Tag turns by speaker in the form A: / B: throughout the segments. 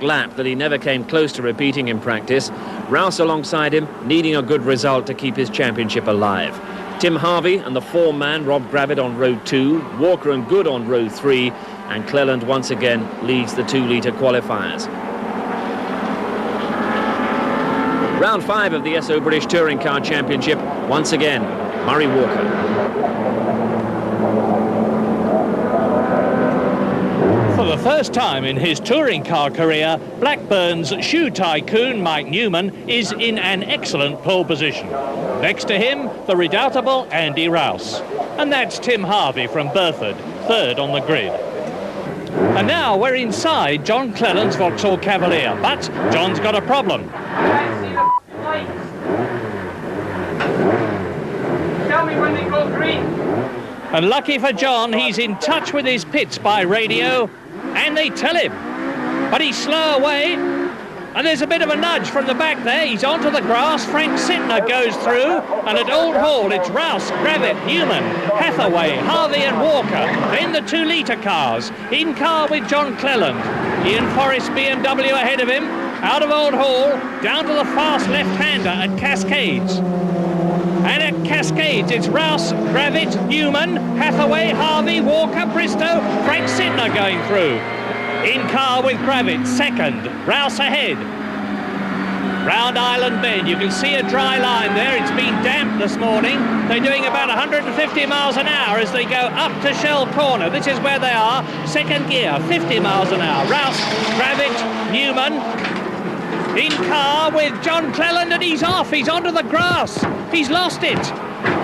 A: lap that he never came close to repeating in practice. Rouse alongside him, needing a good result to keep his championship alive. Tim Harvey and the form man Rob Gravitt on row 2, Walker and Good on row 3, and Cleland once again leads the 2-litre qualifiers. Round 5 of the SO British Touring Car Championship, once again, Murray Walker.
B: For the first time in his touring car career, Blackburn's shoe tycoon Mike Newman is in an excellent pole position. Next to him, the redoubtable Andy Rouse. And that's Tim Harvey from Burford, third on the grid. And now we're inside John Cleland's Vauxhall Cavalier, but John's got a problem.
C: Tell me when they go green.
B: And lucky for John, he's in touch with his pits by radio, and they tell him. But he's slow away, and there's a bit of a nudge from the back there. He's onto the grass. Frank Sintner goes through, and at Old Hall, it's Rouse, Gravitt, Newman, Hathaway, Harvey and Walker. Then the 2-litre cars, in car with John Cleland. Ian Forrest BMW ahead of him, out of Old Hall, down to the fast left-hander at Cascades. And at Cascades, it's Rouse, Gravitt, Newman, Hathaway, Harvey, Walker, Bristow, Frank Sintner going through. In car with Gravitt, second, Rouse ahead. Round Island Bend, you can see a dry line there. It's been damp this morning. They're doing about 150 miles an hour as they go up to Shell Corner. This is where they are, second gear, 50 miles an hour. Rouse, Gravitt, Newman, in car with John Cleland, and he's off. He's onto the grass. He's lost it.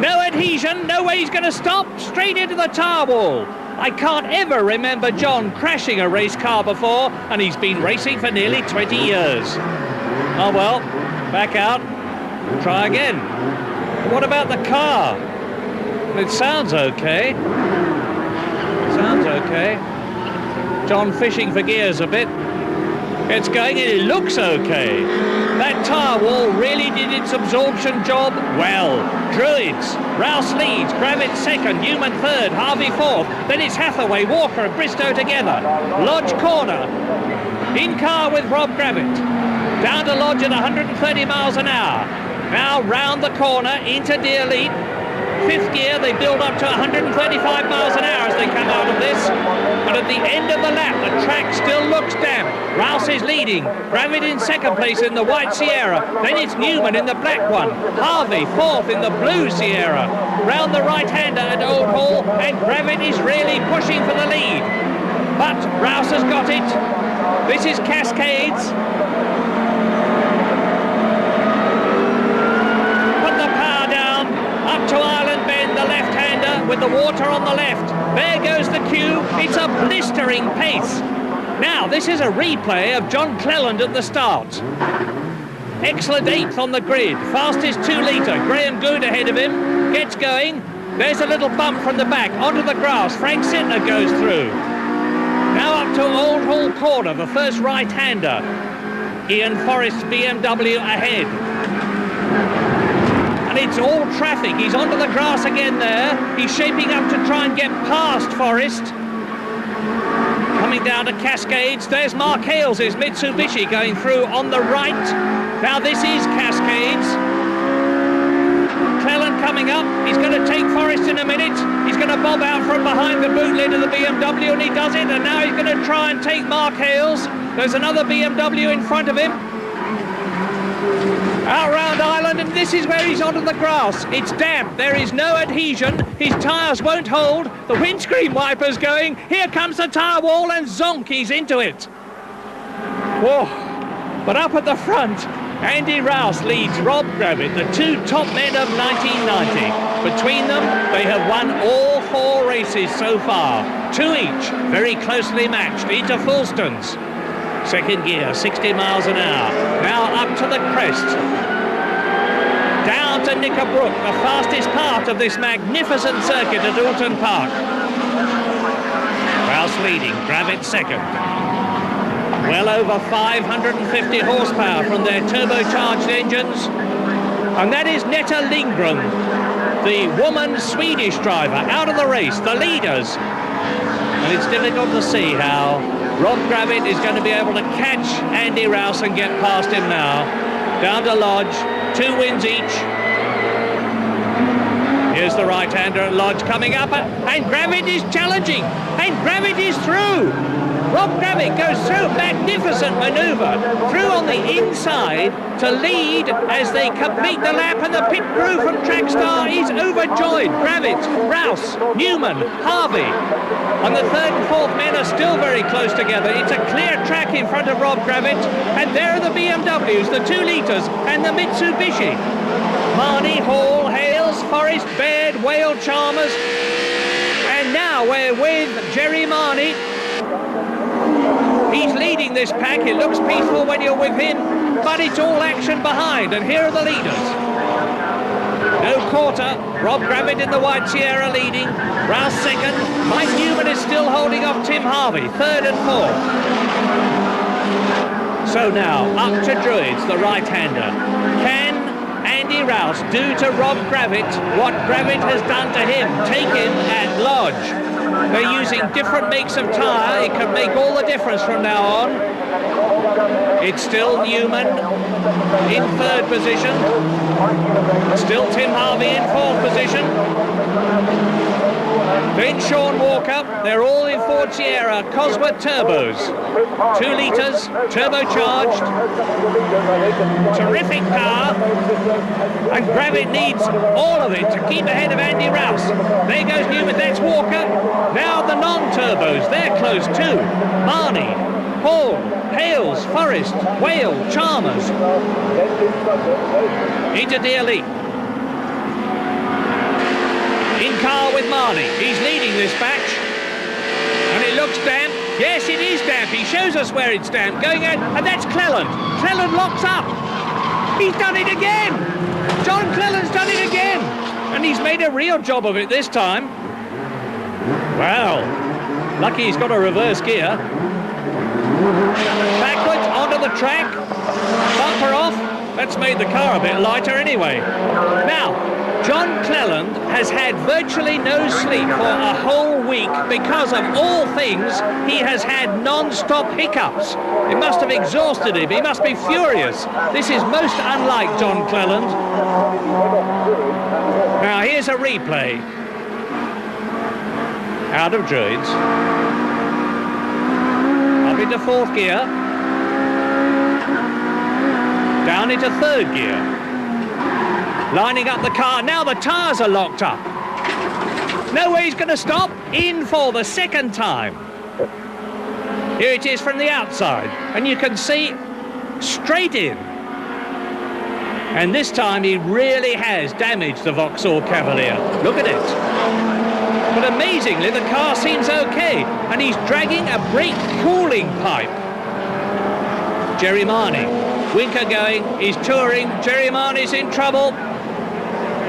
B: No adhesion, no way he's going to stop. Straight into the tar wall. I can't ever remember John crashing a race car before, and he's been racing for nearly 20 years. Oh well, back out. Try again. What about the car? It sounds okay. Sounds okay. John fishing for gears a bit. It's going and it looks okay. That tyre wall really did its absorption job well. Druids, Rouse leads, Gravitt second, Newman third, Harvey fourth. Then it's Hathaway, Walker and Bristow together. Lodge corner. In car with Rob Gravitt. Down to Lodge at 130 miles an hour. Now round the corner into Deerlead. Fifth gear, they build up to 135 miles an hour as they come out of this. But at the end of the lap, the track still looks damp. Rouse is leading. Gravitt in second place in the white Sierra. Then it's Newman in the black one. Harvey fourth in the blue Sierra. Round the right-hander at Old Hall, and Gravitt is really pushing for the lead. But Rouse has got it. This is Cascades. Put the power down. Up to Island Bend, the left-hander with the water on the left. There goes the cue. It's a blistering pace. Now, this is a replay of John Cleland at the start. Excellent 8th on the grid. Fastest 2-litre. Graham Good ahead of him. Gets going. There's a little bump from the back. Onto the grass. Frank Sintner goes through. Now up to Old Hall Corner, the first right-hander. Ian Forrest BMW ahead. And it's all traffic. He's onto the grass again there. He's shaping up to try and get past Forrest. Coming down to Cascades. There's Mark Hales' Mitsubishi going through on the right. Now this is Cascades. Cleland coming up. He's going to take Forrest in a minute. He's going to bob out from behind the boot lid of the BMW, and he does it. And now he's going to try and take Mark Hales. There's another BMW in front of him. Out round Island, and this is where he's onto the grass. It's damp, there is no adhesion, his tyres won't hold, the windscreen wiper's going, here comes the tyre wall, and zonk, he's into it. Whoa, but up at the front, Andy Rouse leads Rob Gravitt, the two top men of 1990. Between them, they have won all 4 races so far, 2 each, very closely matched, into Fulstons. Second gear, 60 miles an hour. Now up to the crest. Down to Knickerbrook, the fastest part of this magnificent circuit at Oulton Park. Rouse leading, Gravitt second. Well over 550 horsepower from their turbocharged engines. And that is Netta Lindgren, the woman Swedish driver, out of the race, the leaders. And it's difficult to see how Rob Gravitt is going to be able to catch Andy Rouse and get past him now. Down to Lodge, 2 wins each. Here's the right-hander at Lodge coming up, and Gravitt is challenging, and Gravitt is through. Rob Gravitt goes through, magnificent manoeuvre, through on the inside to lead as they complete the lap, and the pit crew from Trackstar is overjoyed. Gravitt, Rouse, Newman, Harvey, and the third and fourth men are still very close together. It's a clear track in front of Rob Gravitt, and there are the BMWs, the 2 litres, and the Mitsubishi. Marnie, Hall, Hales, Forrest, Baird, Whale, Chalmers, and now we're with Jerry Marnie. He's leading this pack. It looks peaceful when you're with him, but it's all action behind, and here are the leaders. No quarter. Rob Gravitt in the White Sierra leading. Rouse second. Mike Newman is still holding off Tim Harvey, third and fourth. So now, up to Druids, the right-hander. Can Andy Rouse do to Rob Gravitt what Gravitt has done to him? Take him at Lodge. They're using different makes of tyre. It can make all the difference from now on. It's still Newman in third position. Still Tim Harvey in fourth position. Then Sean Walker. They're all in Ford Sierra Cosworth turbos. 2 litres, turbocharged. Terrific car. And Gravitt needs all of it to keep ahead of Andy Rouse. There goes Newman, that's Walker. Now the non-turbos, they're close too. Marnie, Hall, Hales, Forrest, Whale, Chalmers. Into DLE. In car with Marnie. He's leading this batch. And it looks damp. Yes, it is damp. He shows us where it's damp. Going out, and that's Cleland. Cleland locks up. He's done it again. John Cleland's done it again. And he's made a real job of it this time. Wow. Lucky he's got a reverse gear. Backwards onto the track. Bumper off. That's made the car a bit lighter anyway. Now, John Cleland has had virtually no sleep for a whole week because of all things he has had non-stop hiccups. It must have exhausted him. He must be furious. This is most unlike John Cleland. Now here's a replay. Out of Druids. Up into fourth gear. Down into third gear. Lining up the car. Now the tyres are locked up. No way he's going to stop. In for the second time. Here it is from the outside. And you can see straight in. And this time he really has damaged the Vauxhall Cavalier. Look at it. But amazingly, the car seems okay. And he's dragging a brake cooling pipe. Jerry Marnie. Winker going. He's touring. Jerry Marnie's in trouble.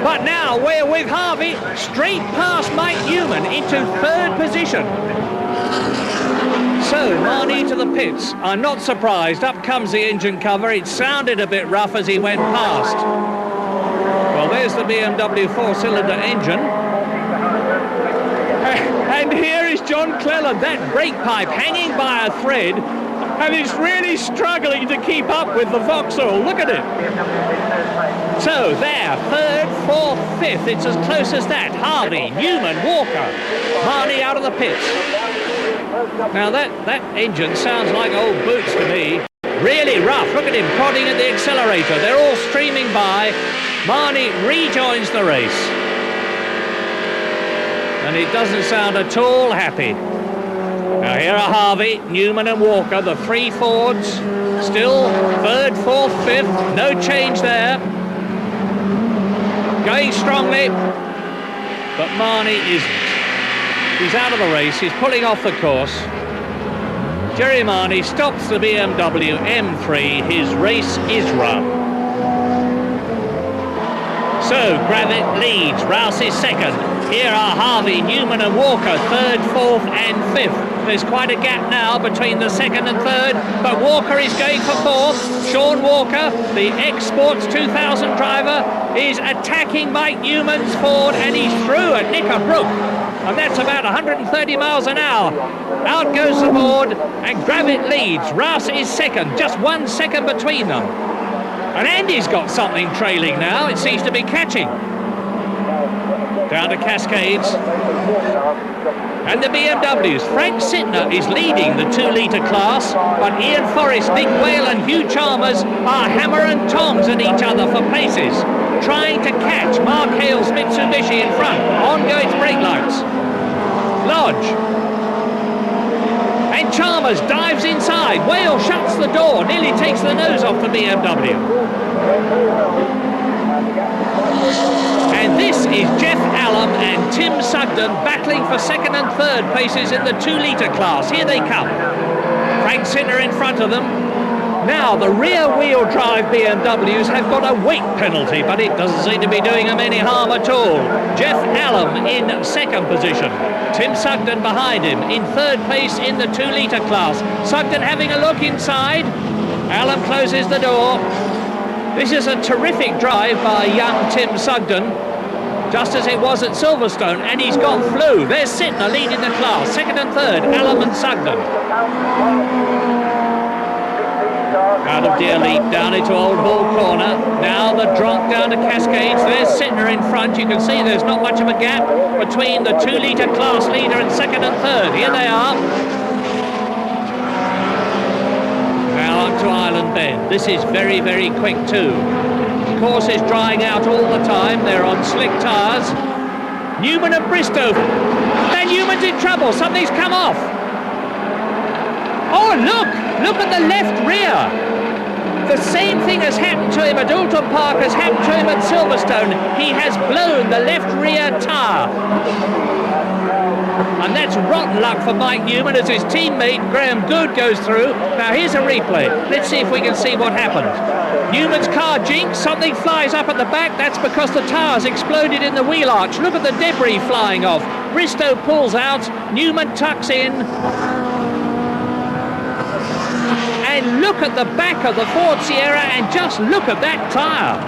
B: But now we're with Harvey, straight past Mike Newman into third position. So, Marnie to the pits. I'm not surprised. Up comes the engine cover. It sounded a bit rough as he went past. Well, there's the BMW 4-cylinder engine. And here is John Cleland, that brake pipe hanging by a thread. And he's really struggling to keep up with the Vauxhall. Look at it. So there, third, fourth, fifth. It's as close as that. Harvey, Newman, Walker, Marnie out of the pits. Now that engine sounds like old boots to me. Really rough. Look at him prodding at the accelerator. They're all streaming by. Marnie rejoins the race. And it doesn't sound at all happy. Now here are Harvey, Newman and Walker, the 3 Fords, still third, fourth, fifth, no change there. Going strongly, but Marnie isn't. He's out of the race, he's pulling off the course. Jerry Marnie stops the BMW M3, his race is run. So Gravitt leads, Rouse is second. Here are Harvey, Newman and Walker, third, fourth and fifth. There's quite a gap now between the second and third, but Walker is going for fourth. Sean Walker, the Exports 2000 driver, is attacking Mike Newman's Ford, and he's through at Knickerbrook. and that's about 130 miles an hour. Out goes the board, and Gravett leads. Rouse is second, just 1 second between them. And Andy's got something trailing now. It seems to be catching. Down to Cascades. And the BMWs. Frank Sittner is leading the 2-litre class, but Ian Forrest, Nick Whale and Hugh Chalmers are hammer and tongs at each other for paces, trying to catch Mark Hale's Mitsubishi in front. On go its brake lights. Lodge. And Chalmers dives inside. Whale shuts the door, nearly takes the nose off the BMW. And this is Jeff Allam and Tim Sugden battling for second and third places in the 2-litre class. Here they come. Frank Sinner in front of them. Now the rear-wheel drive BMWs have got a weight penalty, but it doesn't seem to be doing them any harm at all. Jeff Allam in second position. Tim Sugden behind him in third place in the 2-litre class. Sugden having a look inside. Allam closes the door. This is a terrific drive by young Tim Sugden, just as it was at Silverstone, and he's got flew. There's Sittner leading the class, second and third, Allam and Sugden. Out of Deer Leap, down into Old Hall Corner. Now the drop down to Cascades. There's Sittner in front. You can see there's not much of a gap between the 2-litre class leader and second and third. Here they are. Up to Island Bend. This is very, very quick too. The course is drying out all the time. They're on slick tyres. Newman and Bristow. Then Newman's in trouble. Something's come off. Oh, look at the left rear. The same thing has happened to him at Oulton Park as happened to him at Silverstone. He has blown the left rear tyre. And that's rotten luck for Mike Newman as his teammate Graham Good goes through. Now here's a replay. Let's see if we can see what happened. Newman's car jinks, something flies up at the back. That's because the tyres exploded in the wheel arch. Look at the debris flying off. Bristow pulls out, Newman tucks in. And look at the back of the Ford Sierra and just look at that tyre.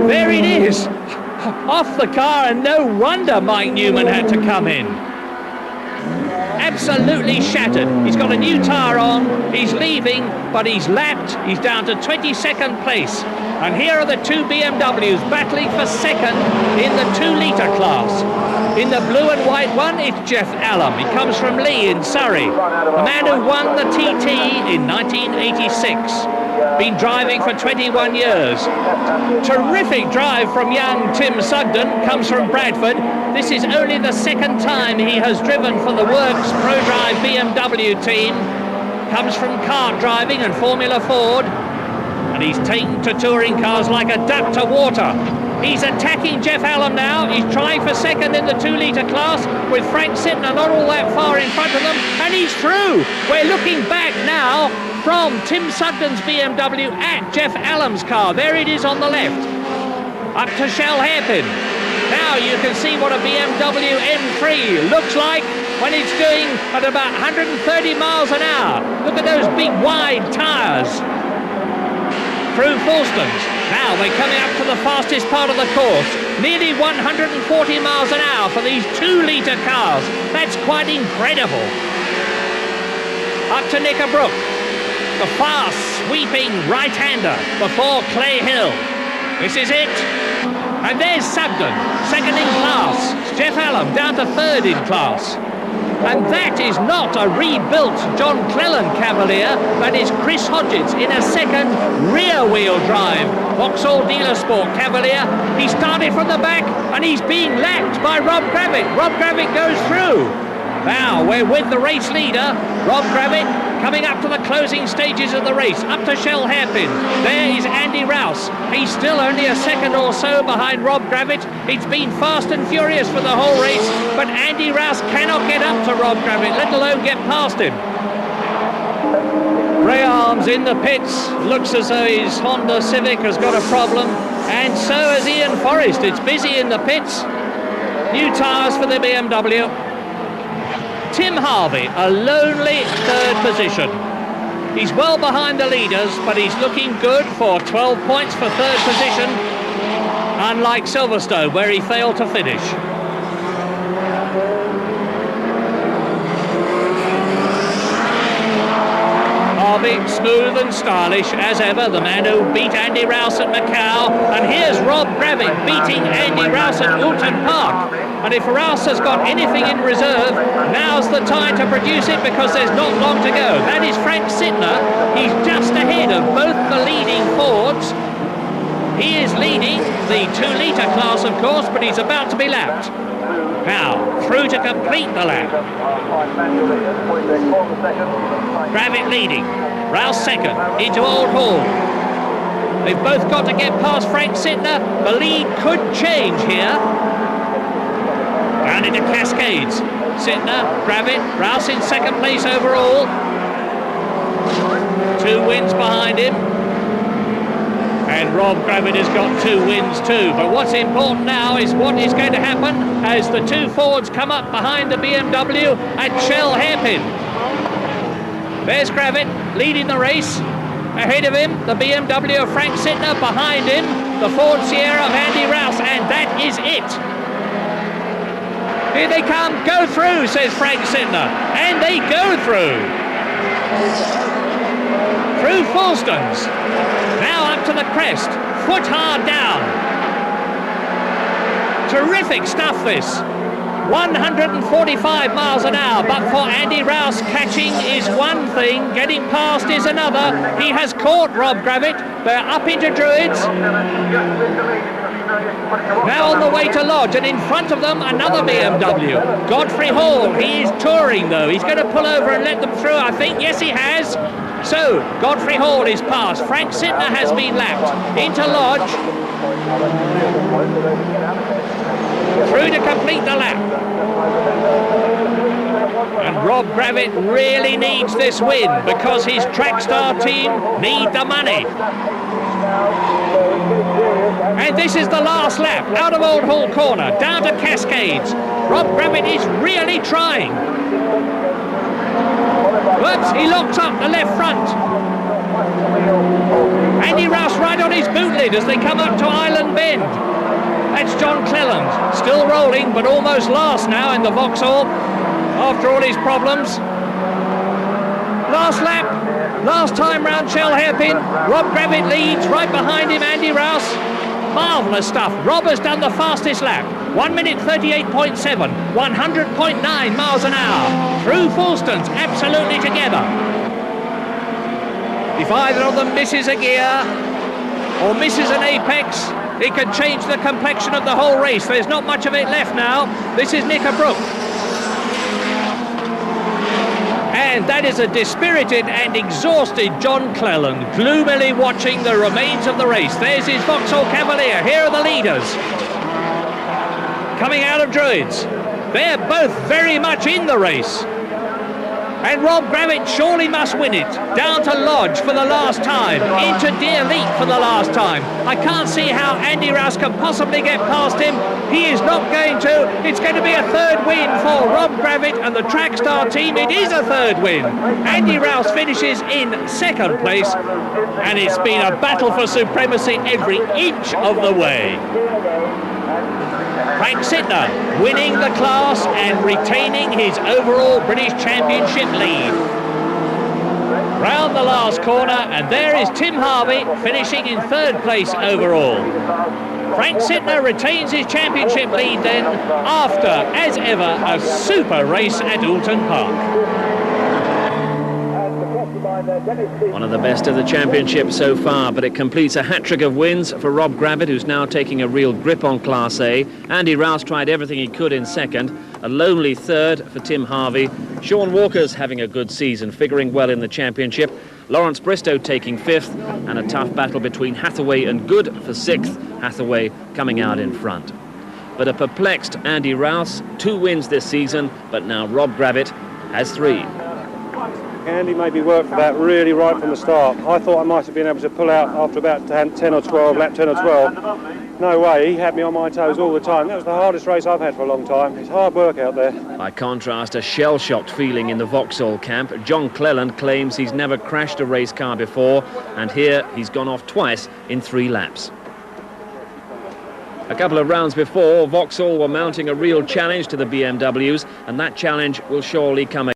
B: There it is. Off the car, and no wonder Mike Newman had to come in. Absolutely shattered. He's got a new tyre on, he's leaving, but he's lapped. He's down to 22nd place. And here are the two BMWs battling for second in the 2-litre class. In the blue and white one, it's Jeff Allam. He comes from Lee in Surrey. The man who won the TT in 1986. Been driving for 21 years. Terrific drive from young Tim Sugden, comes from Bradford. This is only the second time he has driven for the Works ProDrive BMW team. Comes from kart driving and Formula Ford. And he's taken to touring cars like a duck to water. He's attacking Jeff Allam now. He's trying for second in the 2-litre class with Frank Sittner not all that far in front of them. And he's through. We're looking back now from Tim Sugden's BMW at Jeff Allam's car. There it is on the left. Up to Shell Hairpin. Now you can see what a BMW M3 looks like when it's doing at about 130 miles an hour. Look at those big wide tyres. Through Falstons. Now we're coming up to the fastest part of the course. Nearly 140 miles an hour for these 2-litre cars. That's quite incredible. Up to Knickerbrook. The fast sweeping right-hander before Clay Hill. This is it. And there's Sugden, second in class. Jeff Allam down to third in class. And that is not a rebuilt John Cleland Cavalier. That is Chris Hodgetts in a second rear-wheel drive Vauxhall Dealer Sport Cavalier. He started from the back and he's being lapped by Rob Gravett. Rob Gravett goes through. Now we're with the race leader, Rob Gravett, coming up to the closing stages of the race, up to Shell Hairpin. There is Andy Rouse. He's still only a second or so behind Rob Gravett. It's been fast and furious for the whole race, but Andy Rouse cannot get up to Rob Gravett, let alone get past him. Ray Arms in the pits. Looks as though his Honda Civic has got a problem, and so has Ian Forrest. It's busy in the pits. New tyres for the BMW. Tim Harvey, a lonely third position. He's well behind the leaders, but he's looking good for 12 points for third position, unlike Silverstone, where he failed to finish. Harvey, smooth and stylish as ever, the man who beat Andy Rouse at Macau. And here's Rob Gravitt beating Andy Rouse at Oulton Park. And if Rouse has got anything in reserve, now's the time to produce it, because there's not long to go. That is Frank Sittner. He's just ahead of both the leading Fords. He is leading the 2-litre class, of course, but he's about to be lapped. Now, through to complete the lap. Gravitt leading. Rouse second, into Old Hall. They've both got to get past Frank Sittner. The lead could change here. Down into Cascades. Sittner, Gravitt, Rouse in second place overall. 2 wins behind him. And Rob Gravitt has got 2 wins too. But what's important now is what is going to happen as the 2 Fords come up behind the BMW at Shell Hairpin. There's Gravitt leading the race. Ahead of him, the BMW of Frank Sittner. Behind him, the Ford Sierra of Andy Rouse. And that is it. Here they come. Go through, says Frank Sittner. And they go through. Through Fulstons. Now up to the crest, foot hard down. Terrific stuff this. 145 miles an hour, but for Andy Rouse, catching is one thing, getting past is another. He has caught Rob Gravitt. They're up into Druids. Now on the way to Lodge, and in front of them another BMW. Godfrey Hall, he is touring though. He's going to pull over and let them through, I think. Yes, he has. So, Godfrey Hall is passed. Frank Sittner has been lapped. Into Lodge. Through to complete the lap. And Rob Gravitt really needs this win, because his Trackstar team need the money. And this is the last lap, out of Old Hall Corner, down to Cascades. Rob Gravitt is really trying. Whoops, he locks up the left front. Andy Rouse right on his boot lid as they come up to Island Bend. That's John Cleland, still rolling, but almost last now in the Vauxhall, after all his problems. Last lap, last time round Shell Hairpin. Rob Gravitt leads, right behind him Andy Rouse. Marvellous stuff. Rob has done the fastest lap. 1 minute 38.7, 100.9 miles an hour. Through Fulstons, absolutely together. If either of them misses a gear or misses an apex, it could change the complexion of the whole race. There's not much of it left now. This is Knickerbrook. And that is a dispirited and exhausted John Cleland, gloomily watching the remains of the race. There's his Vauxhall Cavalier. Here are the leaders. Coming out of Druids. They're both very much in the race. And Rob Gravitt surely must win it. Down to Lodge for the last time. Into Deer Leap for the last time. I can't see how Andy Rouse can possibly get past him. He is not going to. It's going to be a 3rd win for Rob Gravitt and the Trackstar team. It is a 3rd win. Andy Rouse finishes in 2nd place. And it's been a battle for supremacy every inch of the way. Frank Sittner winning the class and retaining his overall British Championship lead. Round the last corner, and there is Tim Harvey finishing in 3rd place overall. Frank Sittner retains his championship lead then after, as ever, a super race at Oulton Park.
A: One of the best of the championship so far, but it completes a hat-trick of wins for Rob Gravitt, who's now taking a real grip on Class A. Andy Rouse tried everything he could in 2nd. A lonely 3rd for Tim Harvey. Sean Walker's having a good season, figuring well in the championship. Lawrence Bristow taking 5th, and a tough battle between Hathaway and Good for 6th. Hathaway coming out in front. But a perplexed Andy Rouse, 2 wins this season, but now Rob Gravitt has 3.
D: Andy made me work for that really right from the start. I thought I might have been able to pull out after about 10 or 12, lap 10 or 12. No way, he had me on my toes all the time. That was the hardest race I've had for a long time. It's hard work out there.
A: By contrast, a shell-shocked feeling in the Vauxhall camp. John Cleland claims he's never crashed a race car before, and here he's gone off twice in 3 laps. A couple of rounds before, Vauxhall were mounting a real challenge to the BMWs, and that challenge will surely come again.